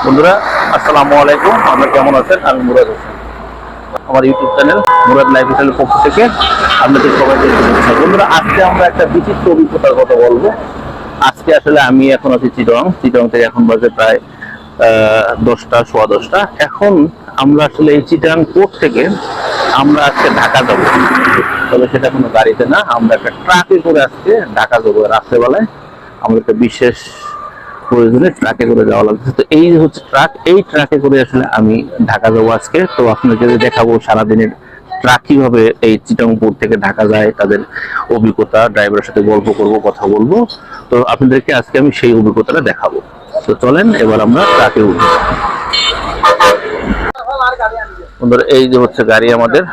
বন্ধুরা আসসালামু আলাইকুম, আমরা কেমন আছেন? আমি মুরাদ হোসেন, আমার ইউটিউব চ্যানেল মুরাদ লাইফস্টাইলের পক্ষ থেকে আপনাদের সবাইকে শুভেচ্ছা। বন্ধুরা, আজকে আমরা একটা বিচিত্র অভিজ্ঞতার কথা বলবো। আজকে আসলে আমি এখন আছি চিটং থেকে এখন বাজে প্রায় 10টা সোয়া 10টা। এখন আমরা আসলে এই চিটাং পোর্ট থেকে আমরা আজকে ঢাকা যাবো, তবে সেটা কোনো গাড়িতে না, আমরা একটা ট্রাকে করে আজকে ঢাকা যাবো। রাত্রেবেলায় আমাদের একটা বিশেষ প্রয়োজনে ট্রাকে করে যাওয়া লাগছে। তো এই হচ্ছে ট্রাক, এই ট্রাকে করে আসলে আমি ঢাকা যাবো আজকে। তো আপনাদের দেখাবো সারাদিনের ট্রাক কিভাবে এই চিটাংপুর থেকে ঢাকা যায়, তাদের অভিজ্ঞতা, ড্রাইভারের সাথে গল্প করব, কথা বলবো। তো আপনাদেরকে আজকে আমি সেই অভিজ্ঞতাটা দেখাবো। তো চলেন এবার আমরা ট্রাকে উঠি। বন্ধুরা, এই যে হচ্ছে গাড়ি আমাদের।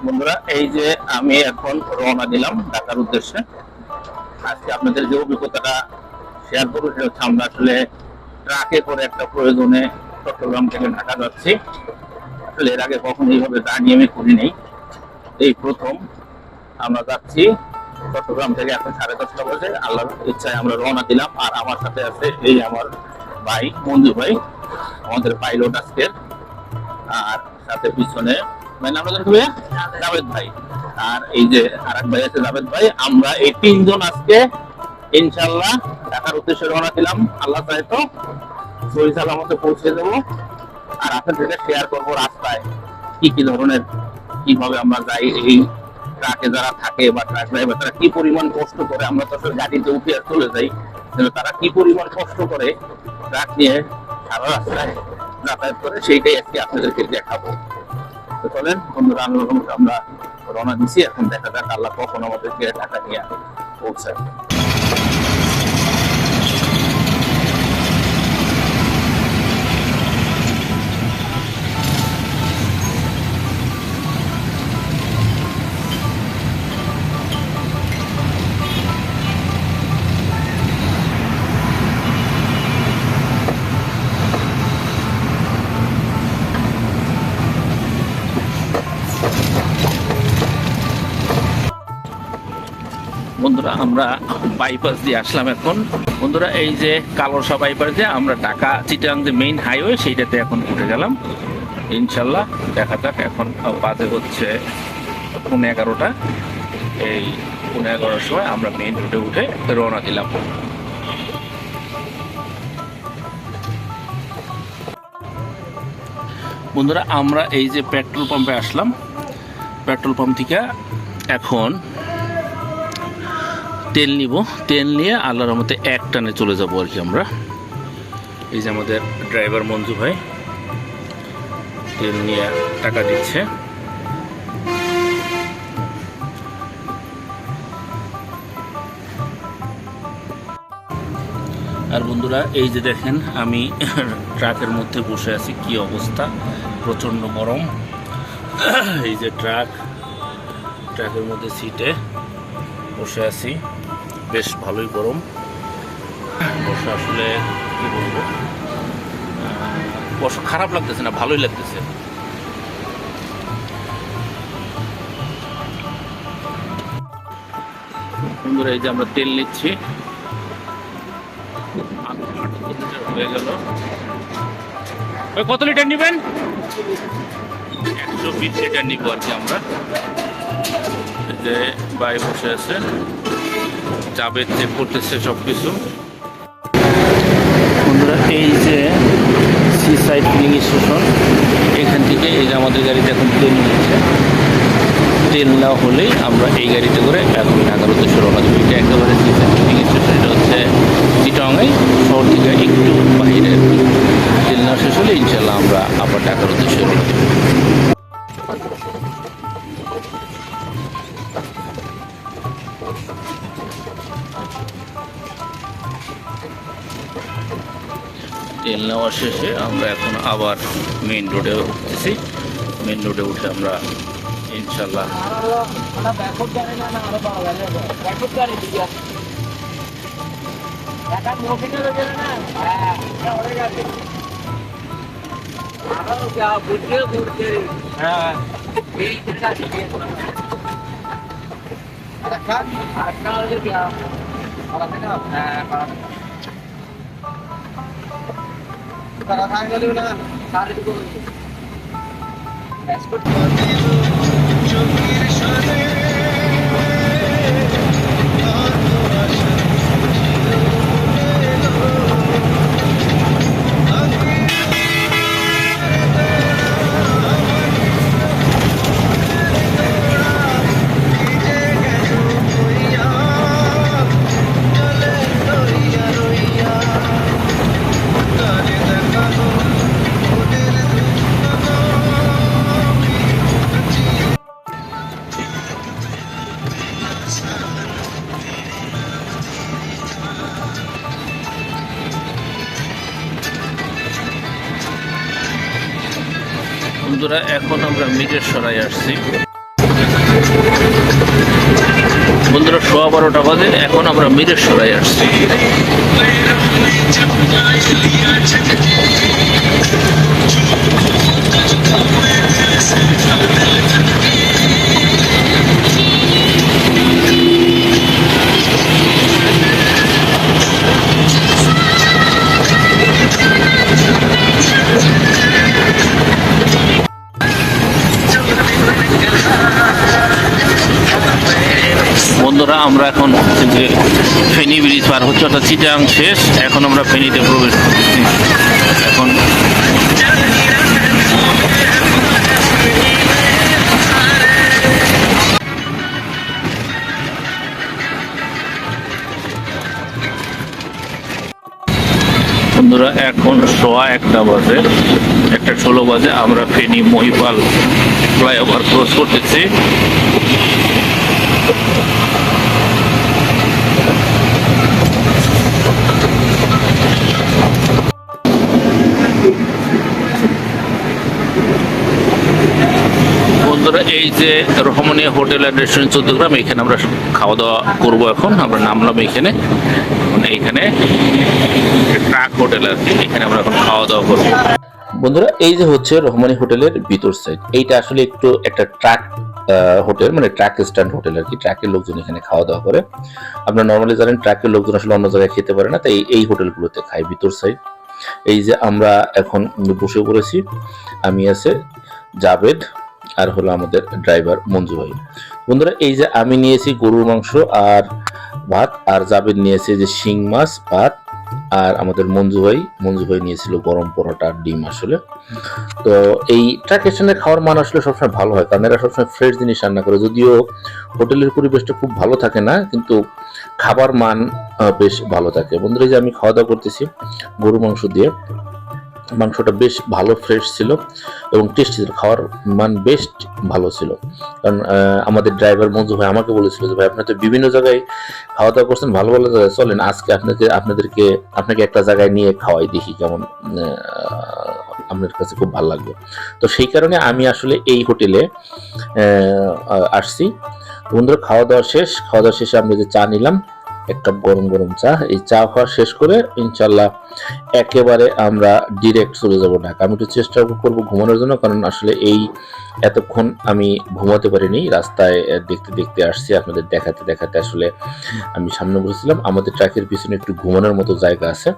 বন্ধুরা, এই যে আমি এখন রওনা দিলাম ঢাকার উদ্দেশ্যে। আজকে আপনাদের যে অভিজ্ঞতাটা শেয়ার করবো সেটা হচ্ছে আমরা আসলে ট্রাকে করে একটা প্রয়োজনে চট্টগ্রাম থেকে ঢাকা যাচ্ছি। আসলে এর আগে কখনো এইভাবে জার্নি আমি করি নেই, এই প্রথম আমরা যাচ্ছি। চট্টগ্রাম থেকে এখন 10:30 বাজে, আল্লাহর ইচ্ছায় আমরা রওনা দিলাম। আর আমার সাথে আছে এই আমার ভাই মঞ্জু ভাই, আমাদের পাইলট আজকের। আর সাথে পিছনে জাভেদ ভাই, আর এই যে আরেক ভাই আছে জাভেদ ভাই। আমরা এই 3 জন আজকে ইনশাআল্লাহ ঢাকার উদ্দেশ্যে রওনা দিলাম। আল্লাহ চাহে তো সহি সালামতে পৌঁছে দেবো। আর আপনাদের শেয়ার করবো রাস্তায় কি কি ধরনের, কিভাবে আমরা যাই, এই ট্রাকে যারা থাকে বা ট্রাক ড্রাইভার তারা কি পরিমাণ কষ্ট করে। আমরা তো আসলে গাড়িতে উঠে আর চলে যাই, তারা কি পরিমাণ কষ্ট করে ট্রাক নিয়ে সারা রাস্তায় যাতায়াত করে, সেইটাই আজকে আপনাদেরকে দেখাবো। তো চলেন বন্ধুরা, আমরা রওনা দিচ্ছি। এখন দেখা যাক আল্লাহ কখন আমাদেরকে ঢাকা নিয়ে পৌঁছায়। বন্ধুরা, আমরা বাইপাস দিয়ে আসলাম এখন। বন্ধুরা, এই যে কালোরসা বাইপাস দিয়ে আমরা ঢাকা চিটাং যে মেইন হাইওয়ে সেইটাতে এখন উঠে গেলাম। ইনশাল্লাহ দেখা যাক। এখন বাজে হচ্ছে 11:15। এই 11:15 সময় আমরা মেইন রোডে উঠে রওনা দিলাম। বন্ধুরা, আমরা এই যে পেট্রোল পাম্পে আসলাম। পেট্রোল পাম্প থেকে এখন তেল নিব, তেল নিয়ে আল্লাহর রহমতে এক টানে চলে যাবো আর কি আমরা। এই যে আমাদের ড্রাইভার মঞ্জু ভাই তেল নিয়ে টাকা দিচ্ছে। আর বন্ধুরা, এই যে দেখেন আমি ট্রাকের মধ্যে বসে আছি, কি অবস্থা, প্রচণ্ড গরম। এই যে ট্রাকের মধ্যে সিটে বসে আছি, বেশ ভালোই গরম। বসে আসলে কি বলবো, বসে খারাপ লাগতেছে না, ভালোই লাগতেছে। বন্ধুরা, এই যে আমরা তেল নিচ্ছি, হয়ে গেল। কত লিটার নিবেন? 120 লিটার নিব আর কি আমরা। যে ভাই বসে আছে, জাভেদ চেক করতেছে সবকিছু। বন্ধুরা, এই যে সি সাইড ফিলিং স্টেশন, এখান থেকে এই যে আমাদের গাড়িতে এখন তেল নিচ্ছে। তেল নেওয়া হলেই আমরা এই গাড়িতে করে এখন ঢাকার উদ্দেশ্যে রওনা দেবো। এটা একেবারে সি সাইড ফিলিং স্টেশন, এটা হচ্ছে চিটাগাং শহর থেকে একটু বাইরে। তেল নেওয়া শেষ হলে ইনশাল্লাহ আমরা আবার ঢাকার উদ্দেশ্যে রওনা দেবো। তেল নেওয়া শেষে আমরা এখন আবার মেইন রোডে উঠতেছি। মেইন রোডে উঠে আমরা ইনশাল্লাহ বন্ধুরা এখন আমরা মিরের সরাই আসছি। বন্ধুরা 12:15 বাজে, এখন আমরা মিরের সরাই আসছি। বন্ধুরা আমরা এখন যে ফেনী ব্রিজ পার হচ্ছে, অর্থাৎ চিটাং শেষ, এখন আমরা ফেনীতে প্রবেশ করতেছি। এখন বন্ধুরা এখন 1:15 বাজে, 1:16 বাজে, আমরা ফেনী মহিপাল ফ্লাইওভার ক্রস করতেছি। বন্ধুরা এই যে Rahmania hotel and restaurant Chauddagram, এখানে আমরা খাওয়া দাওয়া করবো। এখন আমরা নামলাম এইখানে, এইখানে ট্রাক হোটেল আর কি, এখানে আমরা এখন খাওয়া দাওয়া করবো। বন্ধুরা এই যে হচ্ছে রহমানি হোটেলের ভিতর সাইড, এইটা আসলে একটু একটা ট্রাক হোটেল, মানে ট্রাক স্ট্যান্ড হোটেল আর কি। ট্রাকের লোকজন এখানে খাওয়া দাওয়া করে। আপনারা নর্মালি জানেন ট্রাকের লোকজন আসলে অন্য জায়গায় খেতে পারে না, তাই এই হোটেলগুলোতে খায় ভিতর সাইড। এই যে আমরা এখন বসে পড়েছি, আমি আছে জাভেদ আর হলো আমাদের ড্রাইভার মঞ্জু ভাই। বন্ধুরা এই যে আমি নিয়েছি গরুর মাংস আর ভাত, আর জাভেদ নিয়েছে যে শিং মাছ ভাত, আর আমাদের মঞ্জু ভাই নিয়েছিল গরম পরোটা ডিম। আসলে তো এই ট্রাক স্টেশনে খাওয়ার মান আসলে সবসময় ভালো হয়, কারণ এরা সবসময় ফ্রেশ জিনিস রান্না করে। যদিও হোটেলের পরিবেশটা খুব ভালো থাকে না, কিন্তু খাবার মান বেশ ভালো থাকে। বন্ধুরা এই যে আমি খাওয়া দাওয়া করতেছি গরু মাংস দিয়ে, মাংসটা বেশ ভালো ফ্রেশ ছিল এবং টেস্টি ছিল, খাওয়ার মান বেশ ভালো ছিল। কারণ আমাদের ড্রাইভার মঞ্জু ভাই আমাকে বলেছিল যে ভাই আপনি তো বিভিন্ন জায়গায় খাওয়া দাওয়া করছেন, ভালো ভালো জায়গায়, চলেন আজকে আপনাকে একটা জায়গায় নিয়ে খাওয়াই, দেখি কেমন আপনার কাছে খুব ভালো লাগবে। তো সেই কারণে আমি আসলে এই হোটেলে আসছি। বন্ধুরা খাওয়া দাওয়া শেষে আমরা যে চা নিলাম, এক কাপ গরম গরম চা। এই চা খাওয়া শেষ করে ইনশাল্লাহ একেবারে আমরা ডিরেক্ট চলে যাব ঢাকা। আমি একটু চেষ্টা করবো ঘুমানোর জন্য, কারণ আসলে এই এতক্ষণ আমি ঘুমাতে পারিনি, রাস্তায় দেখতে দেখতে আসছি, আপনাদের দেখাতে দেখাতে আসলে আমি সামনে বসেছিলাম। আমাদের ট্রাকের পিছনে একটু ঘুমানোর মতো জায়গা আছে,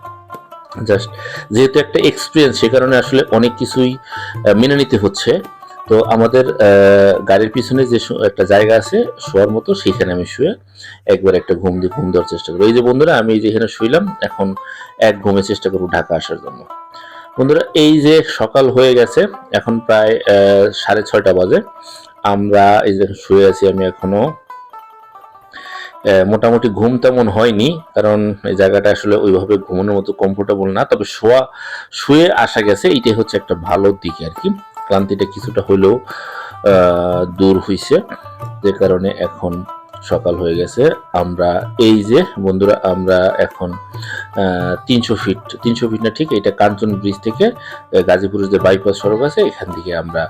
জাস্ট যেহেতু একটা এক্সপিরিয়েন্স, সে কারণে আসলে অনেক কিছুই মেনে নিতে হচ্ছে। তো আমাদের গাড়ির পিছনে যে একটা জায়গা আছে শোয়ার মতো, সেখানে আমি শুয়ে একবার একটা ঘুম দেওয়ার চেষ্টা করি। এই যে বন্ধুরা আমি যেখানে শুইলাম, এখন এক ঘুমে চেষ্টা করবো ঢাকা আসার জন্য। বন্ধুরা এই যে সকাল হয়ে গেছে, এখন প্রায় 6:30 বাজে। আমরা এই যে শুয়ে আছি, আমি এখনো মোটামুটি ঘুম তেমন হয়নি, কারণ এই জায়গাটা আসলে ওইভাবে ঘুমানোর মতো কমফোর্টেবল না। তবে শুয়ে আসা গেছে, এইটাই হচ্ছে একটা ভালো দিক আর কি। ক্লান্তিটা কিছুটা হলেও দূর হইছে, যে কারণে এখন সকাল হয়ে গেছে। আমরা এই যে বন্ধুরা আমরা এখন 300 ফিট না, ঠিক এটা কাঞ্চন ব্রিজ থেকে গাজীপুরের যে বাইপাস সড়ক আছে, এখান থেকে আমরা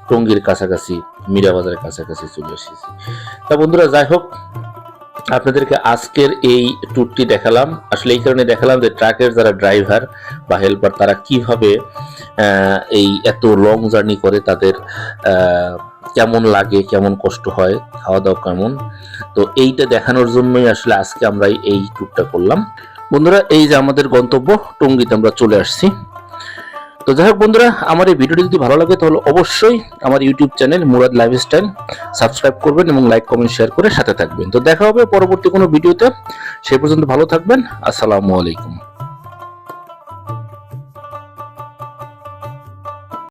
টঙ্গীর কাছাকাছি, মীরাবাজারের কাছাকাছি চলে এসেছি। তা বন্ধুরা যাই হোক, আপনাদেরকে আজকের এই ট্যুরটি দেখালাম। আসলে এই কারণে দেখালাম যে ট্রাকের যারা ড্রাইভার বা হেল্পার, তারা কিভাবে এই এত লং জার্নি করে, তাদের কেমন লাগে, কেমন কষ্ট হয়, খাওয়া দাওয়া কেমন। তো এইটা দেখানোর জন্যই আসলে আজকে আমরা এই ট্যুরটা করলাম। বন্ধুরা, এই যে আমাদের গন্তব্য টঙ্গীতে আমরা চলে আসছি। তো যাই হোক বন্ধুরা, আমার এই ভিডিওটি যদি ভালো লাগে তাহলে অবশ্যই আমার YouTube channel Murad lifestyle subscribe করবেন এবং লাইক কমেন্ট শেয়ার করে সাথে থাকবেন। তো দেখা হবে পরবর্তী কোনো ভিডিওতে। সেই পর্যন্ত ভালো থাকবেন। আসসালামু আলাইকুম।